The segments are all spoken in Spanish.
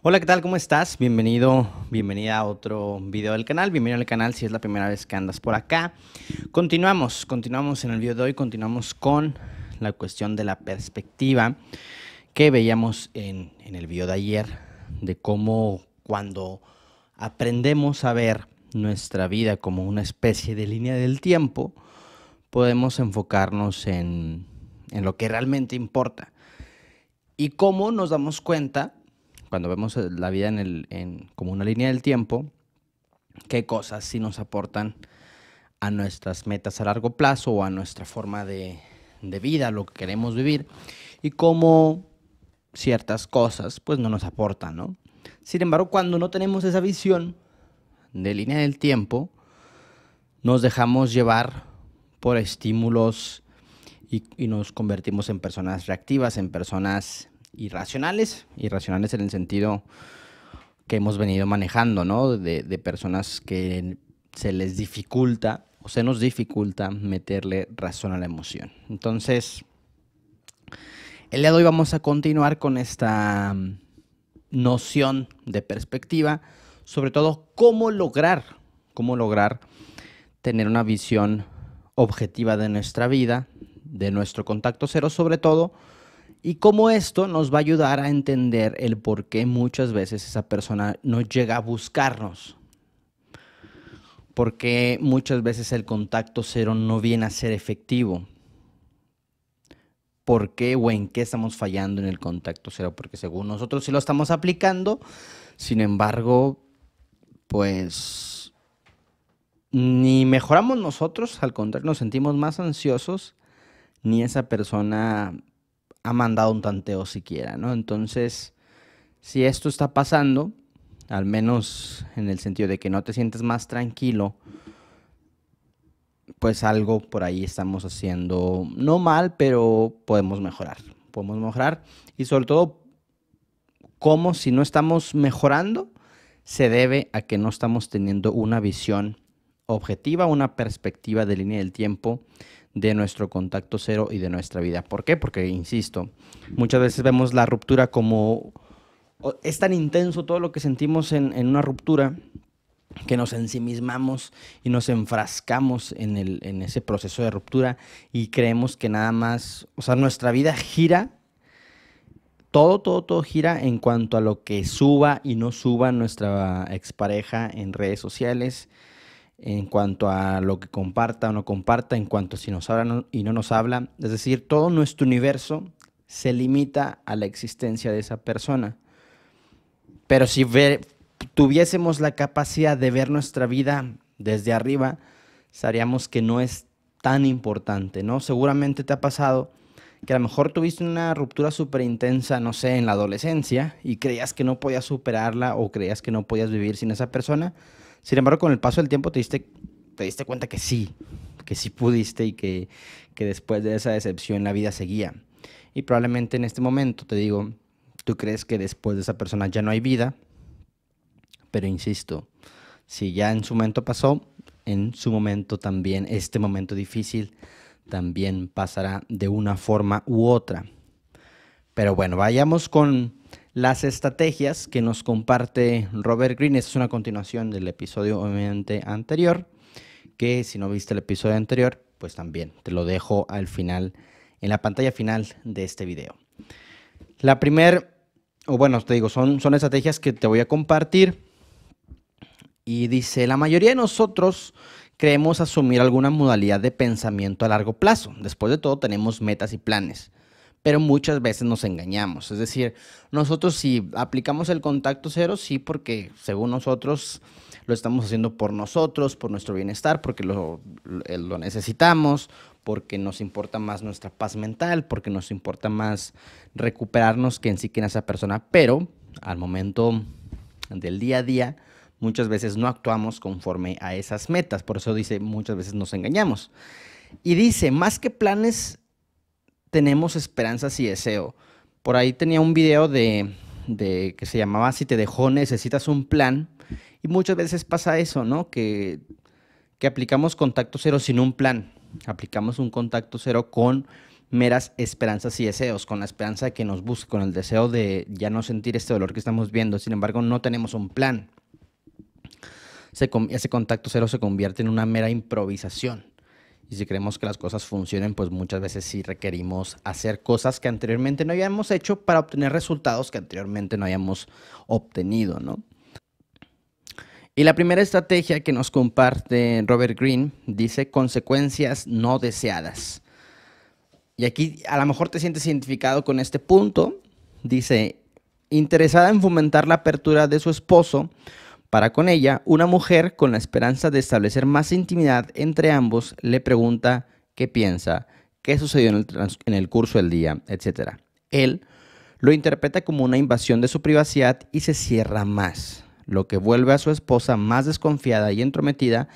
Hola, ¿qué tal? ¿Cómo estás? Bienvenida a otro video del canal. Bienvenido al canal si es la primera vez que andas por acá. Continuamos en el video de hoy, continuamos con la cuestión de la perspectiva que veíamos en el video de ayer, de cómo cuando aprendemos a ver nuestra vida como una especie de línea del tiempo, podemos enfocarnos en lo que realmente importa. Y cómo nos damos cuenta, cuando vemos la vida como una línea del tiempo, qué cosas sí nos aportan a nuestras metas a largo plazo o a nuestra forma de vida, lo que queremos vivir, y cómo ciertas cosas pues no nos aportan, ¿no? Sin embargo, cuando no tenemos esa visión de línea del tiempo, nos dejamos llevar por estímulos y nos convertimos en personas reactivas, en personas irracionales en el sentido que hemos venido manejando, ¿no? De personas que se les dificulta o se nos dificulta meterle razón a la emoción. Entonces, el día de hoy vamos a continuar con esta noción de perspectiva, sobre todo cómo lograr tener una visión objetiva de nuestra vida, de nuestro contacto cero sobre todo, y cómo esto nos va a ayudar a entender el por qué muchas veces esa persona no llega a buscarnos. Porque muchas veces el contacto cero no viene a ser efectivo. ¿Por qué o en qué estamos fallando en el contacto cero? Porque según nosotros sí lo estamos aplicando, sin embargo, pues ni mejoramos nosotros, al contrario, nos sentimos más ansiosos, ni esa persona ha mandado un tanteo siquiera, ¿no? Entonces, si esto está pasando, al menos en el sentido de que no te sientes más tranquilo, pues algo por ahí estamos haciendo no mal, pero podemos mejorar. Podemos mejorar y sobre todo, cómo si no estamos mejorando, se debe a que no estamos teniendo una visión objetiva, una perspectiva de línea del tiempo de nuestro contacto cero y de nuestra vida. ¿Por qué? Porque, insisto, muchas veces vemos la ruptura como... Es tan intenso todo lo que sentimos en una ruptura que nos ensimismamos y nos enfrascamos en ese proceso de ruptura y creemos que nada más, o sea, nuestra vida gira, todo gira en cuanto a lo que suba y no suba nuestra expareja en redes sociales, en cuanto a lo que comparta o no comparta, en cuanto a si nos habla y no nos habla. Es decir, todo nuestro universo se limita a la existencia de esa persona. Pero si tuviésemos la capacidad de ver nuestra vida desde arriba, sabríamos que no es tan importante, ¿no? Seguramente te ha pasado que a lo mejor tuviste una ruptura súper intensa, no sé, en la adolescencia y creías que no podías superarla o creías que no podías vivir sin esa persona. Sin embargo, con el paso del tiempo te diste cuenta que sí pudiste y que después de esa decepción la vida seguía. Y probablemente en este momento, te digo, tú crees que después de esa persona ya no hay vida, pero insisto, si ya en su momento pasó, en su momento también, este momento difícil también pasará de una forma u otra. Pero bueno, vayamos con las estrategias que nos comparte Robert Greene. Esta es una continuación del episodio obviamente anterior, que si no viste el episodio anterior, pues también te lo dejo al final, en la pantalla final de este video. La primera, o bueno, te digo, son estrategias que te voy a compartir. Y dice, la mayoría de nosotros creemos asumir alguna modalidad de pensamiento a largo plazo. Después de todo, tenemos metas y planes, pero muchas veces nos engañamos. Es decir, nosotros si aplicamos el contacto cero, sí, porque según nosotros lo estamos haciendo por nosotros, por nuestro bienestar, porque lo necesitamos, porque nos importa más nuestra paz mental, porque nos importa más recuperarnos que en sí que en esa persona. Pero al momento del día a día, muchas veces no actuamos conforme a esas metas. Por eso dice, muchas veces nos engañamos. Y dice, más que planes, tenemos esperanzas y deseo. Por ahí tenía un video de que se llamaba Si te dejó, necesitas un plan. Y muchas veces pasa eso, ¿no? Que aplicamos contacto cero sin un plan. Aplicamos un contacto cero con meras esperanzas y deseos, con la esperanza de que nos busque, con el deseo de ya no sentir este dolor que estamos viendo. Sin embargo, no tenemos un plan. Ese contacto cero se convierte en una mera improvisación. Y si queremos que las cosas funcionen, pues muchas veces sí requerimos hacer cosas que anteriormente no habíamos hecho para obtener resultados que anteriormente no habíamos obtenido, ¿no? Y la primera estrategia que nos comparte Robert Greene dice consecuencias no deseadas. Y aquí a lo mejor te sientes identificado con este punto. Dice, interesada en fomentar la apertura de su esposo para con ella, una mujer con la esperanza de establecer más intimidad entre ambos le pregunta qué piensa, qué sucedió en el curso del día, etc. Él lo interpreta como una invasión de su privacidad y se cierra más, lo que vuelve a su esposa más desconfiada y entrometida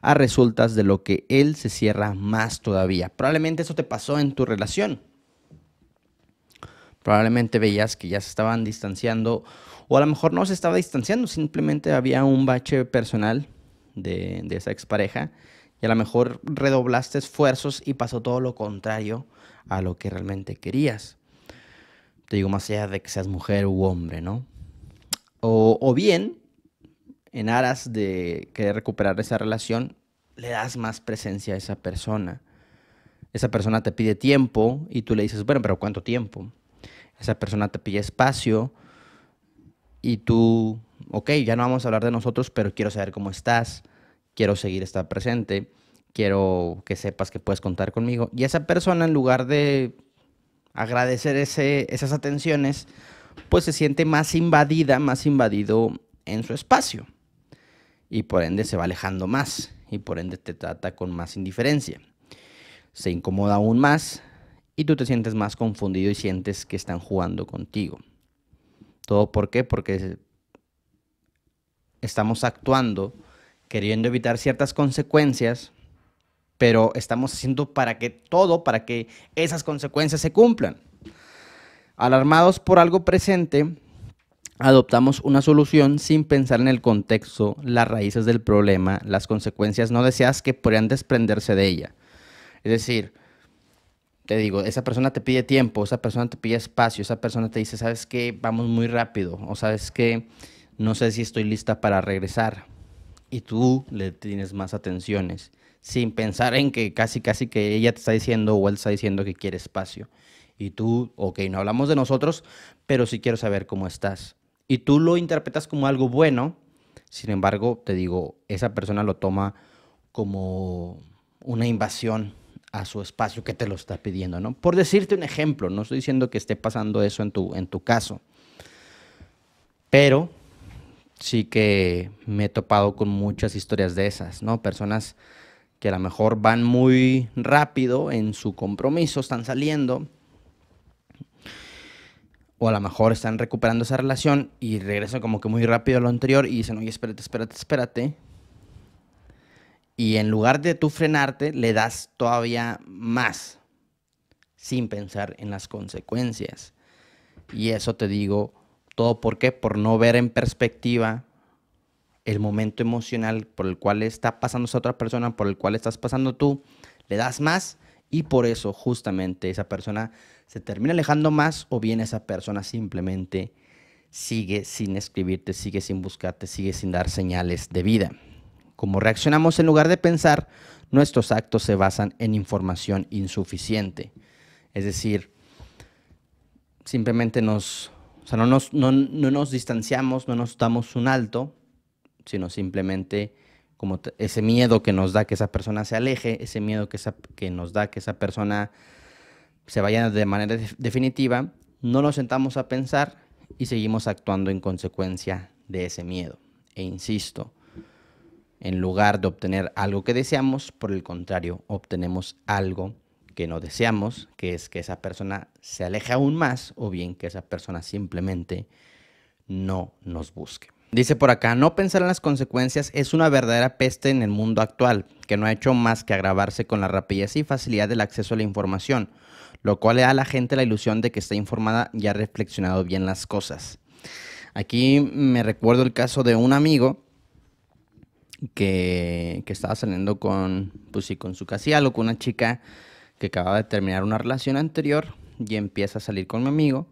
a resultas de lo que él se cierra más todavía. Probablemente eso te pasó en tu relación. Probablemente veías que ya se estaban distanciando, o a lo mejor no se estaba distanciando, simplemente había un bache personal de esa expareja, y a lo mejor redoblaste esfuerzos y pasó todo lo contrario a lo que realmente querías. Te digo, más allá de que seas mujer u hombre, ¿no? O bien, en aras de querer recuperar esa relación, le das más presencia a esa persona. Esa persona te pide tiempo y tú le dices, bueno, pero ¿cuánto tiempo? Esa persona te pide espacio y tú, ok, ya no vamos a hablar de nosotros, pero quiero saber cómo estás, quiero seguir estar presente, quiero que sepas que puedes contar conmigo. Y esa persona, en lugar de agradecer esas atenciones, pues se siente más invadida, más invadido en su espacio. Y por ende se va alejando más y por ende te trata con más indiferencia. Se incomoda aún más y tú te sientes más confundido y sientes que están jugando contigo. ¿Todo por qué? Porque estamos actuando queriendo evitar ciertas consecuencias, pero estamos haciendo para que esas consecuencias se cumplan. Alarmados por algo presente, adoptamos una solución sin pensar en el contexto, las raíces del problema, las consecuencias no deseadas que podrían desprenderse de ella. Es decir, te digo, esa persona te pide tiempo, esa persona te pide espacio, esa persona te dice, ¿sabes qué? Vamos muy rápido, o ¿sabes qué? No sé si estoy lista para regresar. Y tú le tienes más atenciones, sin pensar en que casi que ella te está diciendo o él está diciendo que quiere espacio. Y tú, ok, no hablamos de nosotros, pero sí quiero saber cómo estás. Y tú lo interpretas como algo bueno, sin embargo, te digo, esa persona lo toma como una invasión a su espacio que te lo está pidiendo, ¿no? Por decirte un ejemplo, no estoy diciendo que esté pasando eso en tu caso, pero sí que me he topado con muchas historias de esas, ¿no? Personas que a lo mejor van muy rápido en su compromiso, están saliendo, o a lo mejor están recuperando esa relación y regresan como que muy rápido a lo anterior y dicen, oye, espérate. Y en lugar de tú frenarte, le das todavía más, sin pensar en las consecuencias. Y eso te digo, ¿todo por qué? Por no ver en perspectiva el momento emocional por el cual está pasando esa otra persona, por el cual estás pasando tú, le das más y por eso justamente esa persona se termina alejando más o bien esa persona simplemente sigue sin escribirte, sigue sin buscarte, sigue sin dar señales de vida. Como reaccionamos en lugar de pensar, nuestros actos se basan en información insuficiente. Es decir, simplemente no nos distanciamos, no nos damos un alto, sino simplemente como ese miedo que nos da que esa persona se aleje, ese miedo que nos da que esa persona se vaya de manera definitiva, no nos sentamos a pensar y seguimos actuando en consecuencia de ese miedo. E insisto, en lugar de obtener algo que deseamos, por el contrario, obtenemos algo que no deseamos, que es que esa persona se aleje aún más o bien que esa persona simplemente no nos busque. Dice por acá, no pensar en las consecuencias es una verdadera peste en el mundo actual, que no ha hecho más que agravarse con la rapidez y facilidad del acceso a la información, lo cual le da a la gente la ilusión de que está informada y ha reflexionado bien las cosas. Aquí me recuerdo el caso de un amigo que estaba saliendo con su casi algo, con una chica que acababa de terminar una relación anterior y empieza a salir con mi amigo.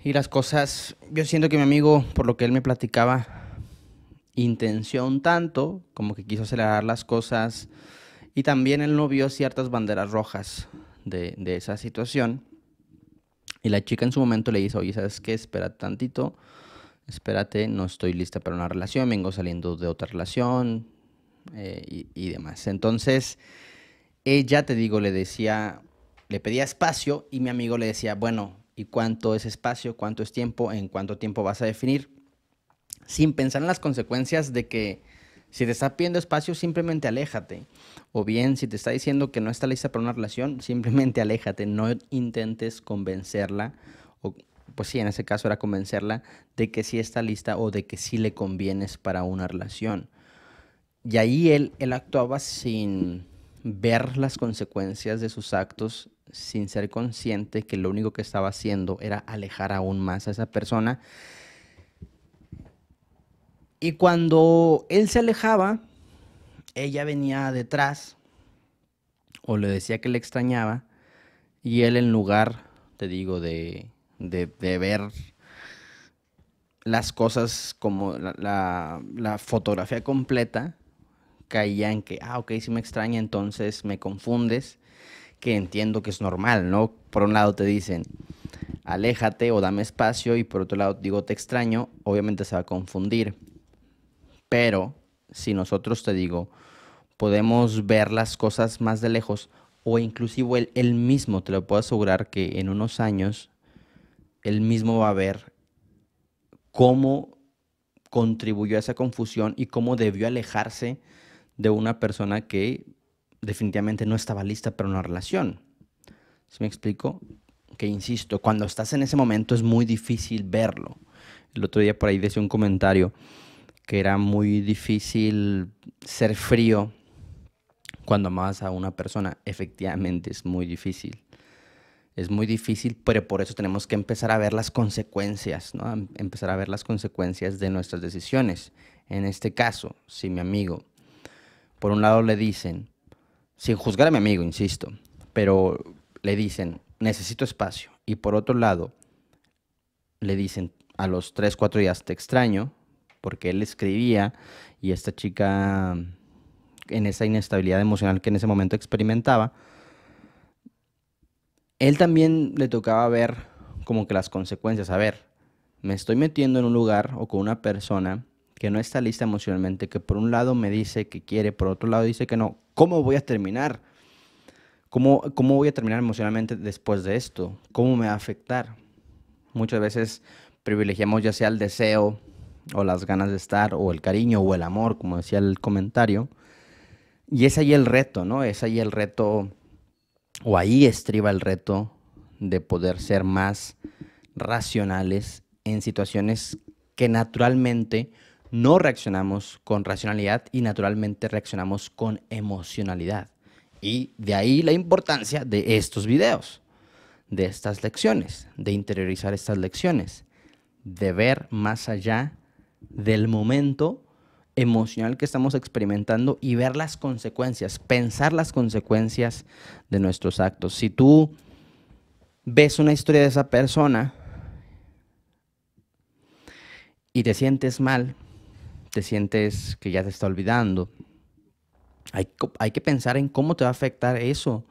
Y las cosas, yo siento que mi amigo, por lo que él me platicaba, intenció un tanto, como que quiso acelerar las cosas. Y también él no vio ciertas banderas rojas de esa situación. Y la chica en su momento le dice, oye, ¿sabes qué? Espera tantito, espérate, no estoy lista para una relación, vengo saliendo de otra relación y demás. Entonces, ella, te digo, le decía, le pedía espacio y mi amigo le decía, bueno, ¿y cuánto es espacio? ¿Cuánto es tiempo? ¿En cuánto tiempo vas a definir? Sin pensar en las consecuencias de que si te está pidiendo espacio, simplemente aléjate. O bien, si te está diciendo que no está lista para una relación, simplemente aléjate. No intentes convencerla, o pues sí, en ese caso era convencerla de que sí está lista o de que sí le convienes para una relación. Y ahí él actuaba sin ver las consecuencias de sus actos, sin ser consciente que lo único que estaba haciendo era alejar aún más a esa persona. Y cuando él se alejaba, ella venía detrás o le decía que le extrañaba y él en lugar, te digo, de ver las cosas como la fotografía completa, caía en que, ok, si me extraña, entonces me confundes, que entiendo que es normal, ¿no? Por un lado te dicen, aléjate o dame espacio y por otro lado digo, te extraño, obviamente se va a confundir. Pero si nosotros, te digo, podemos ver las cosas más de lejos o inclusive él mismo, te lo puedo asegurar que en unos años él mismo va a ver cómo contribuyó a esa confusión y cómo debió alejarse de una persona que definitivamente no estaba lista para una relación. ¿Sí me explico? Que insisto, cuando estás en ese momento es muy difícil verlo. El otro día por ahí decía un comentario que era muy difícil ser frío cuando amas a una persona. Efectivamente es muy difícil. Es muy difícil, pero por eso tenemos que empezar a ver las consecuencias, ¿no? Empezar a ver las consecuencias de nuestras decisiones. En este caso, si mi amigo, por un lado le dicen, sin juzgar a mi amigo, insisto, pero le dicen, necesito espacio, y por otro lado le dicen a los 3 4 días, te extraño, porque él escribía y esta chica en esa inestabilidad emocional que en ese momento experimentaba, él también le tocaba ver como que las consecuencias. A ver, me estoy metiendo en un lugar o con una persona que no está lista emocionalmente, que por un lado me dice que quiere, por otro lado dice que no. ¿Cómo voy a terminar? ¿Cómo voy a terminar emocionalmente después de esto? ¿Cómo me va a afectar? Muchas veces privilegiamos ya sea el deseo o las ganas de estar o el cariño o el amor, como decía el comentario. Y es ahí el reto, ¿no? Es ahí el reto, o ahí estriba el reto de poder ser más racionales en situaciones que naturalmente no reaccionamos con racionalidad y naturalmente reaccionamos con emocionalidad. Y de ahí la importancia de estos videos, de estas lecciones, de interiorizar estas lecciones, de ver más allá del momento emocional que estamos experimentando y ver las consecuencias, pensar las consecuencias de nuestros actos. Si tú ves una historia de esa persona y te sientes mal, te sientes que ya te está olvidando, hay que pensar en cómo te va a afectar eso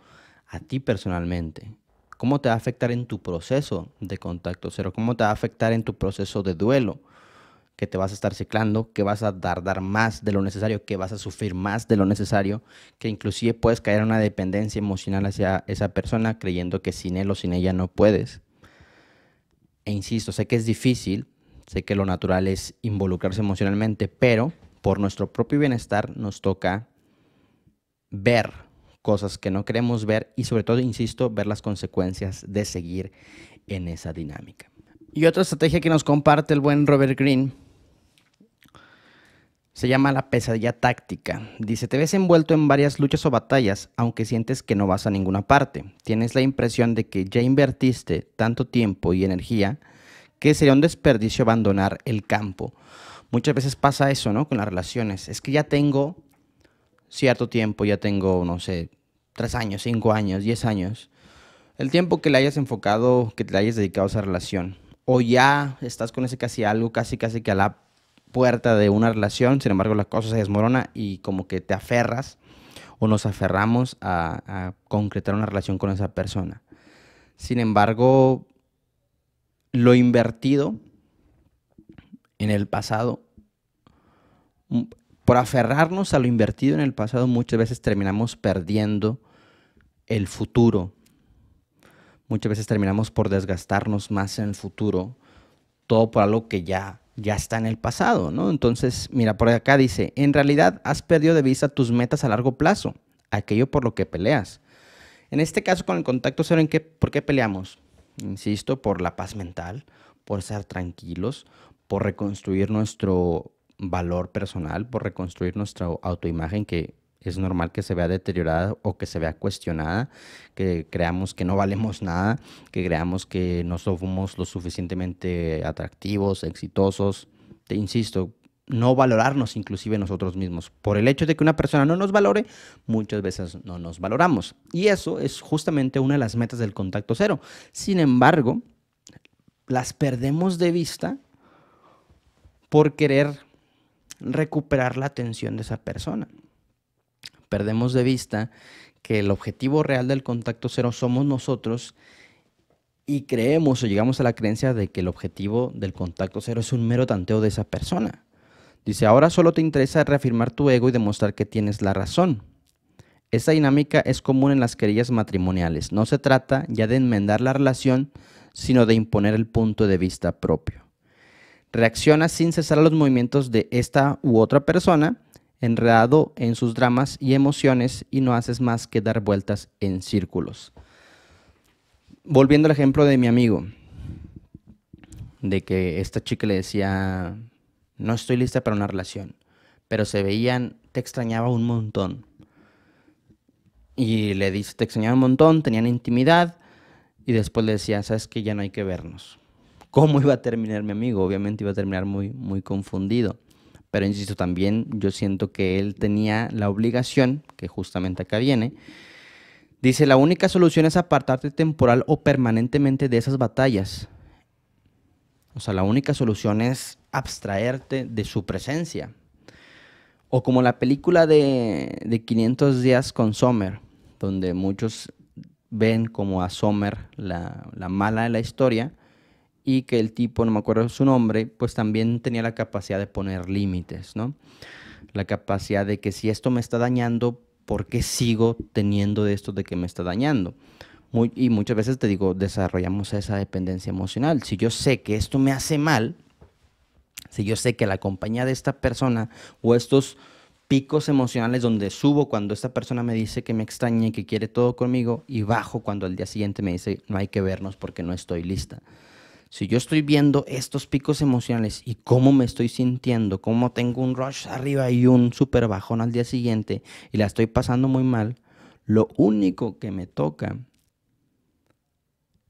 a ti personalmente. Cómo te va a afectar en tu proceso de contacto cero, cómo te va a afectar en tu proceso de duelo, que te vas a estar ciclando, que vas a tardar más de lo necesario, que vas a sufrir más de lo necesario, que inclusive puedes caer en una dependencia emocional hacia esa persona creyendo que sin él o sin ella no puedes. E insisto, sé que es difícil, sé que lo natural es involucrarse emocionalmente, pero por nuestro propio bienestar nos toca ver cosas que no queremos ver y sobre todo, insisto, ver las consecuencias de seguir en esa dinámica. Y otra estrategia que nos comparte el buen Robert Greene se llama la pesadilla táctica. Dice, te ves envuelto en varias luchas o batallas, aunque sientes que no vas a ninguna parte. Tienes la impresión de que ya invertiste tanto tiempo y energía que sería un desperdicio abandonar el campo. Muchas veces pasa eso, ¿no? Con las relaciones. Es que ya tengo cierto tiempo, ya tengo, no sé, 3 años, 5 años, 10 años. El tiempo que le hayas enfocado, que te hayas dedicado a esa relación. O ya estás con ese casi algo, casi casi que a la puerta de una relación, sin embargo la cosa se desmorona y como que te aferras o nos aferramos a concretar una relación con esa persona. Sin embargo, lo invertido en el pasado, m- por aferrarnos a lo invertido en el pasado, muchas veces terminamos perdiendo el futuro. Muchas veces terminamos por desgastarnos más en el futuro, todo por algo que ya está en el pasado, ¿no? Entonces, mira, por acá dice, en realidad has perdido de vista tus metas a largo plazo, aquello por lo que peleas. En este caso, con el contacto cero, ¿por qué peleamos? Insisto, por la paz mental, por estar tranquilos, por reconstruir nuestro valor personal, por reconstruir nuestra autoimagen, que es normal que se vea deteriorada o que se vea cuestionada, que creamos que no valemos nada, que creamos que no somos lo suficientemente atractivos, exitosos. Te insisto, no valorarnos inclusive nosotros mismos. Por el hecho de que una persona no nos valore, muchas veces no nos valoramos. Y eso es justamente una de las metas del contacto cero. Sin embargo, las perdemos de vista por querer recuperar la atención de esa persona. Perdemos de vista que el objetivo real del contacto cero somos nosotros y creemos o llegamos a la creencia de que el objetivo del contacto cero es un mero tanteo de esa persona. Dice, ahora solo te interesa reafirmar tu ego y demostrar que tienes la razón. Esta dinámica es común en las querellas matrimoniales. No se trata ya de enmendar la relación, sino de imponer el punto de vista propio. Reaccionas sin cesar a los movimientos de esta u otra persona, enredado en sus dramas y emociones, y no haces más que dar vueltas en círculos. Volviendo al ejemplo de mi amigo, de que esta chica le decía, no estoy lista para una relación, pero se veían, te extrañaba un montón. Y le dice, te extrañaba un montón, tenían intimidad, y después le decía, sabes que ya no hay que vernos. ¿Cómo iba a terminar mi amigo? Obviamente iba a terminar muy, muy confundido. Pero insisto, también yo siento que él tenía la obligación, que justamente acá viene, dice, la única solución es apartarte temporal o permanentemente de esas batallas. O sea, la única solución es abstraerte de su presencia. O como la película de 500 días con Summer, donde muchos ven como a Summer la mala de la historia y que el tipo, no me acuerdo su nombre, pues también tenía la capacidad de poner límites, ¿no? La capacidad de que si esto me está dañando, ¿por qué sigo teniendo de esto de que me está dañando? Y muchas veces te digo, desarrollamos esa dependencia emocional. Si yo sé que esto me hace mal, si yo sé que la compañía de esta persona o estos picos emocionales donde subo cuando esta persona me dice que me extraña y que quiere todo conmigo y bajo cuando al día siguiente me dice no hay que vernos porque no estoy lista. Si yo estoy viendo estos picos emocionales y cómo me estoy sintiendo, cómo tengo un rush arriba y un súper bajón al día siguiente y la estoy pasando muy mal, lo único que me toca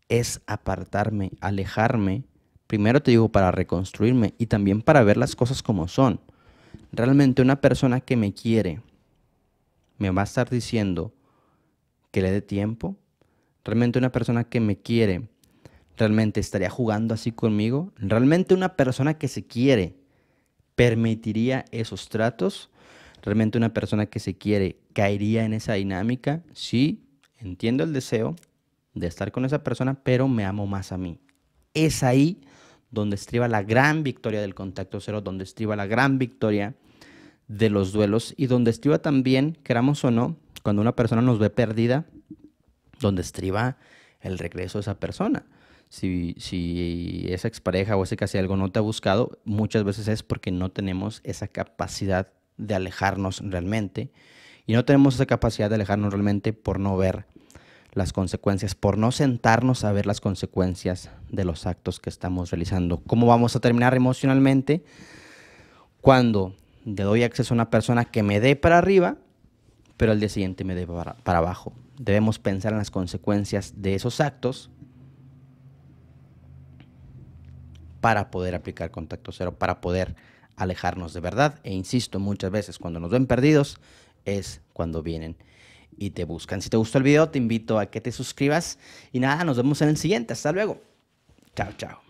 es apartarme, alejarme. Primero te digo para reconstruirme y también para ver las cosas como son. Realmente una persona que me quiere me va a estar diciendo que le dé tiempo. Realmente una persona que me quiere realmente estaría jugando así conmigo. Realmente una persona que se quiere permitiría esos tratos. Realmente una persona que se quiere caería en esa dinámica. Sí, entiendo el deseo de estar con esa persona, pero me amo más a mí. Es ahí donde estriba la gran victoria del contacto cero, donde estriba la gran victoria de los duelos y donde estriba también, queramos o no, cuando una persona nos ve perdida, donde estriba el regreso de esa persona. Si esa expareja o ese casi algo no te ha buscado, muchas veces es porque no tenemos esa capacidad de alejarnos realmente. Y no tenemos esa capacidad de alejarnos realmente por no ver las consecuencias, por no sentarnos a ver las consecuencias de los actos que estamos realizando. ¿Cómo vamos a terminar emocionalmente? Cuando le doy acceso a una persona que me dé para arriba, pero al día siguiente me dé para abajo. Debemos pensar en las consecuencias de esos actos para poder aplicar contacto cero, para poder alejarnos de verdad. E insisto, muchas veces cuando nos ven perdidos es cuando vienen. y te buscan. Si te gustó el video, te invito a que te suscribas y nada, nos vemos en el siguiente. Hasta luego. Chao, chao.